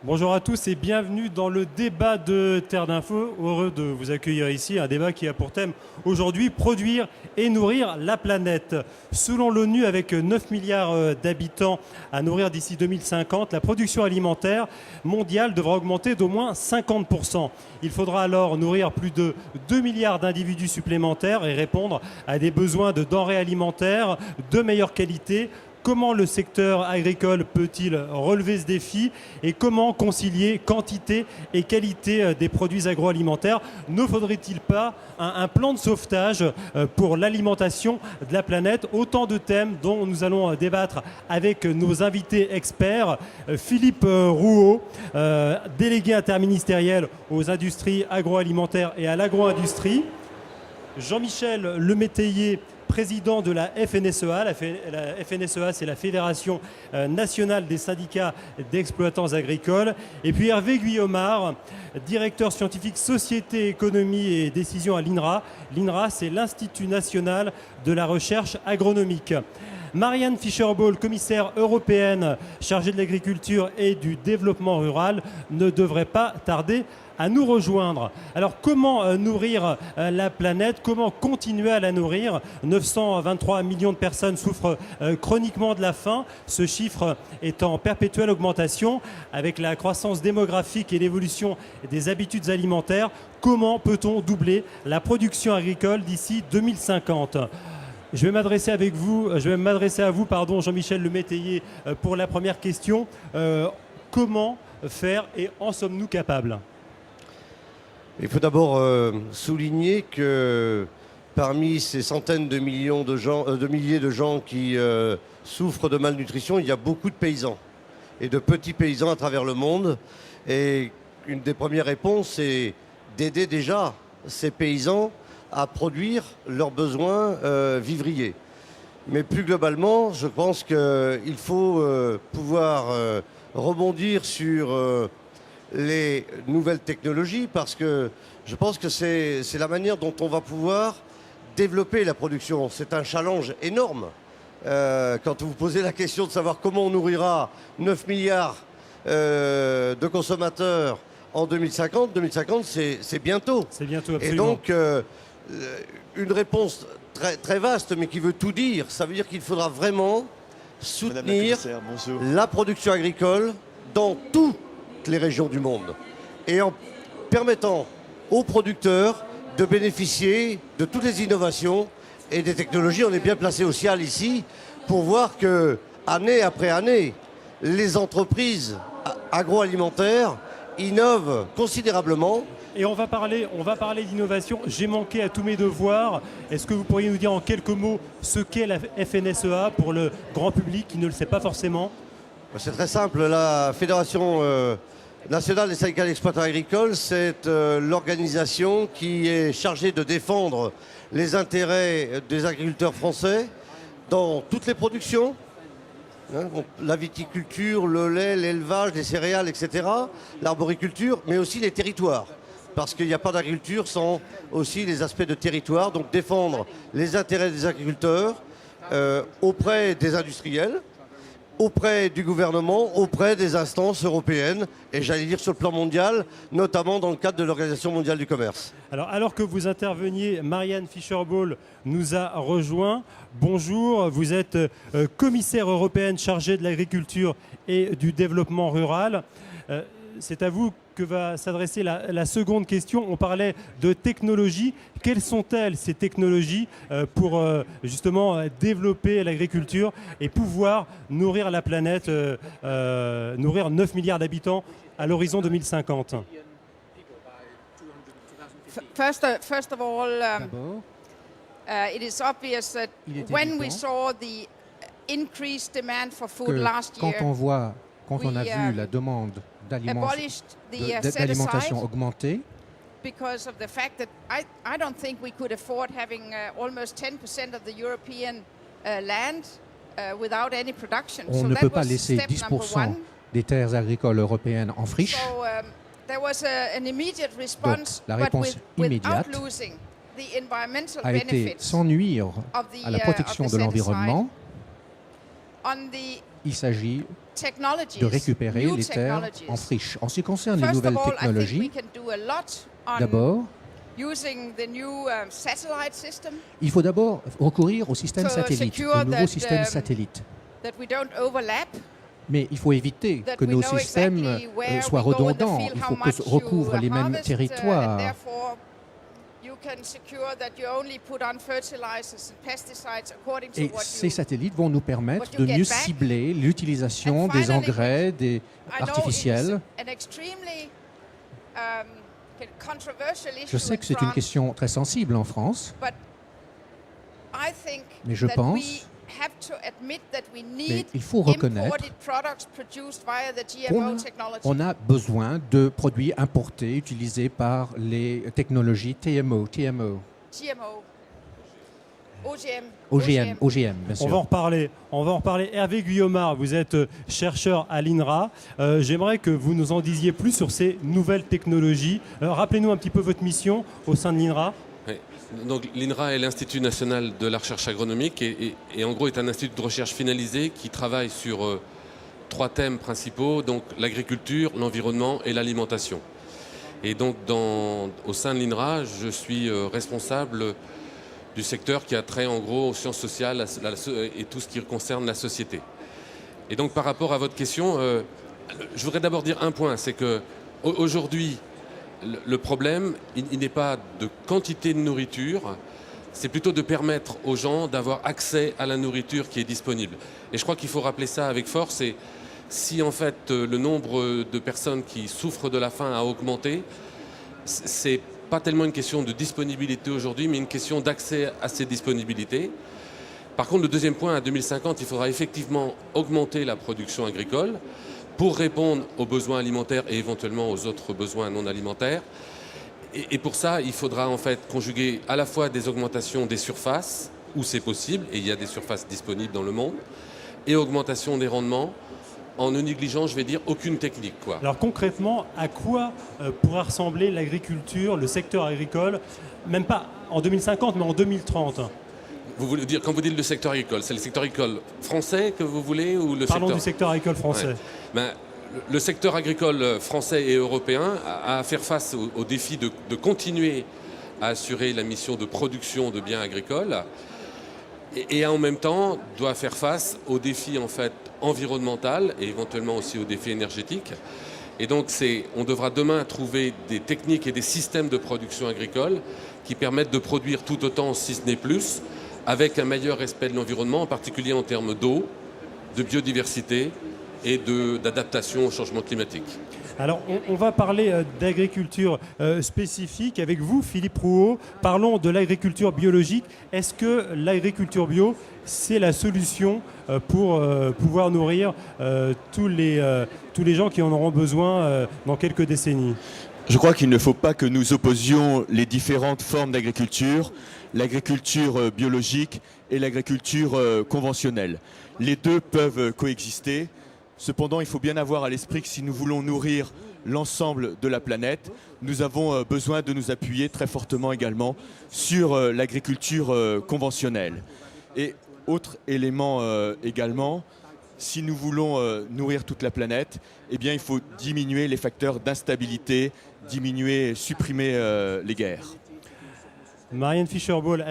Bonjour à tous et bienvenue dans le débat de Terre d'Info. Heureux de vous accueillir ici. Un débat qui a pour thème aujourd'hui produire et nourrir la planète. Selon l'ONU, avec 9 milliards d'habitants à nourrir d'ici 2050, la production alimentaire mondiale devra augmenter d'au moins 50%. Il faudra alors nourrir plus de 2 milliards d'individus supplémentaires et répondre à des besoins de denrées alimentaires de meilleure qualité. Comment le secteur agricole peut-il relever ce défi et comment concilier quantité et qualité des produits agroalimentaires? Ne faudrait-il pas un plan de sauvetage pour l'alimentation de la planète? Autant de thèmes dont nous allons débattre avec nos invités experts. Philippe Rouault, délégué interministériel aux industries agroalimentaires et à l'agro-industrie. Jean-Michel Lemétayer, président de la FNSEA. La FNSEA, c'est la Fédération nationale des syndicats d'exploitants agricoles. Et puis Hervé Guyomard, directeur scientifique Société, Économie et Décision à l'INRA. L'INRA, c'est l'Institut national de la recherche agronomique. Marianne Fischer-Boel, commissaire européenne chargée de l'agriculture et du développement rural, ne devrait pas tarder à nous rejoindre. Alors comment nourrir la planète? Comment continuer à la nourrir? 923 millions de personnes souffrent chroniquement de la faim. Ce chiffre est en perpétuelle augmentation. Avec la croissance démographique et l'évolution des habitudes alimentaires, comment peut-on doubler la production agricole d'ici 2050? Je vais m'adresser à vous, Jean-Michel Lemétayer, pour la première question. Comment faire et en sommes-nous capables? Il faut d'abord souligner que parmi ces centaines de millions de milliers de gens qui souffrent de malnutrition, il y a beaucoup de paysans et de petits paysans à travers le monde. Et une des premières réponses, c'est d'aider déjà ces paysans à produire leurs besoins vivriers. Mais plus globalement, je pense qu'il faut pouvoir rebondir sur les nouvelles technologies, parce que je pense que c'est la manière dont on va pouvoir développer la production. C'est un challenge énorme. Quand vous posez la question de savoir comment on nourrira 9 milliards de consommateurs en 2050, 2050 c'est bientôt. C'est bientôt, absolument. Et donc, une réponse très vaste, mais qui veut tout dire. Ça veut dire qu'il faudra vraiment soutenir la production agricole dans toutes les régions du monde, et en permettant aux producteurs de bénéficier de toutes les innovations et des technologies. On est bien placé au CIAL ici pour voir que, année après année, les entreprises agroalimentaires innovent considérablement. Et on va parler d'innovation. J'ai manqué à tous mes devoirs. Est-ce que vous pourriez nous dire en quelques mots ce qu'est la FNSEA pour le grand public qui ne le sait pas forcément? C'est très simple. La Fédération nationale des syndicats d'exploitants agricoles, c'est l'organisation qui est chargée de défendre les intérêts des agriculteurs français dans toutes les productions. La viticulture, le lait, l'élevage, les céréales, etc. L'arboriculture, mais aussi les territoires. Parce qu'il n'y a pas d'agriculture sans aussi les aspects de territoire. Donc défendre les intérêts des agriculteurs auprès des industriels, auprès du gouvernement, auprès des instances européennes, et j'allais dire sur le plan mondial, notamment dans le cadre de l'Organisation mondiale du commerce. Alors que vous interveniez, Marianne Fischer-Boel nous a rejoint. Bonjour, vous êtes commissaire européenne chargée de l'agriculture et du développement rural. C'est à vous que va s'adresser la seconde question. On parlait de technologies. Quelles sont-elles, ces technologies, pour justement développer l'agriculture et pouvoir nourrir la planète, nourrir 9 milliards d'habitants à l'horizon 2050? First of all, it is obvious that when we saw the increased demand for food last year, quand on a vu la demande d'alimentation augmenter, because of the fact that I don't think we could afford having almost 10% of the European land without any production. on ne peut pas laisser 10% des terres agricoles européennes en friche. There was an immediate response, la réponse immédiate a été, sans nuire à la protection de l'environnement, il s'agit technologies, de récupérer new les terres technologies. en friche. En ce qui concerne les First nouvelles of all, I think we technologies, can do a lot on d'abord, using the new satellite system il faut d'abord recourir au système To satellite, secure au nouveau that, système satellite. that we don't overlap. Mais il faut éviter That que we nos know systèmes exactly where soient we go in the redondants. field, Il how faut que much recouvrent you les mêmes harvest, and territoires. therefore you can secure that you only put on fertilizers and pesticides according to Et what ces you. satellites vont nous permettre what you de get mieux back. cibler l'utilisation And des finally, engrais I know artificiels. it's an extremely controversial issue Je sais in que c'est une France, question très sensible en France, but I think mais je that pense we have to admit that we need il faut reconnaître imported products produced via the qu'on GMO a, technology. on a besoin de produits importés utilisés par les technologies TMO, GMO. OGM, bien sûr. On va en reparler. Hervé Guyomard, vous êtes chercheur à l'INRA. J'aimerais que vous nous en disiez plus sur ces nouvelles technologies. Rappelez-nous un petit peu votre mission au sein de l'INRA. Oui. Donc l'INRA est l'Institut national de la recherche agronomique et en gros est un institut de recherche finalisé qui travaille sur 3 thèmes principaux, donc l'agriculture, l'environnement et l'alimentation. Et donc au sein de l'INRA, je suis responsable du secteur qui a trait en gros aux sciences sociales et tout ce qui concerne la société. Et donc par rapport à votre question, je voudrais d'abord dire un point, c'est que aujourd'hui, le problème, il n'est pas de quantité de nourriture, c'est plutôt de permettre aux gens d'avoir accès à la nourriture qui est disponible. Et je crois qu'il faut rappeler ça avec force. Et si en fait le nombre de personnes qui souffrent de la faim a augmenté, c'est pas tellement une question de disponibilité aujourd'hui, mais une question d'accès à ces disponibilités. Par contre, le deuxième point, à 2050, il faudra effectivement augmenter la production agricole pour répondre aux besoins alimentaires et éventuellement aux autres besoins non alimentaires. Et pour ça, il faudra en fait conjuguer à la fois des augmentations des surfaces, où c'est possible, et il y a des surfaces disponibles dans le monde, et augmentation des rendements, en ne négligeant, je vais dire, aucune technique, quoi. Alors concrètement, à quoi pourra ressembler l'agriculture, le secteur agricole, même pas en 2050, mais en 2030 ? Vous voulez dire, quand vous dites le secteur agricole, c'est le secteur agricole français que vous voulez ou le Parlons secteur... du secteur agricole français. Ouais. Ben, le secteur agricole français et européen a à faire face au défi de continuer à assurer la mission de production de biens agricoles et en même temps doit faire face au défi en fait environnemental et éventuellement aussi au défi énergétique. Et donc on devra demain trouver des techniques et des systèmes de production agricole qui permettent de produire tout autant, si ce n'est plus, avec un meilleur respect de l'environnement, en particulier en termes d'eau, de biodiversité et d'adaptation au changement climatique. Alors, on va parler d'agriculture spécifique avec vous, Philippe Rouault. Parlons de l'agriculture biologique. Est-ce que l'agriculture bio, c'est la solution pour pouvoir nourrir tous les gens qui en auront besoin dans quelques décennies ? Je crois qu'il ne faut pas que nous opposions les différentes formes d'agriculture, l'agriculture biologique et l'agriculture conventionnelle. Les deux peuvent coexister. Cependant, il faut bien avoir à l'esprit que si nous voulons nourrir l'ensemble de la planète, nous avons besoin de nous appuyer très fortement également sur l'agriculture conventionnelle. Et autre élément également, si nous voulons nourrir toute la planète, eh bien, il faut diminuer les facteurs d'instabilité, supprimer les guerres. Marianne Fischer-Boel.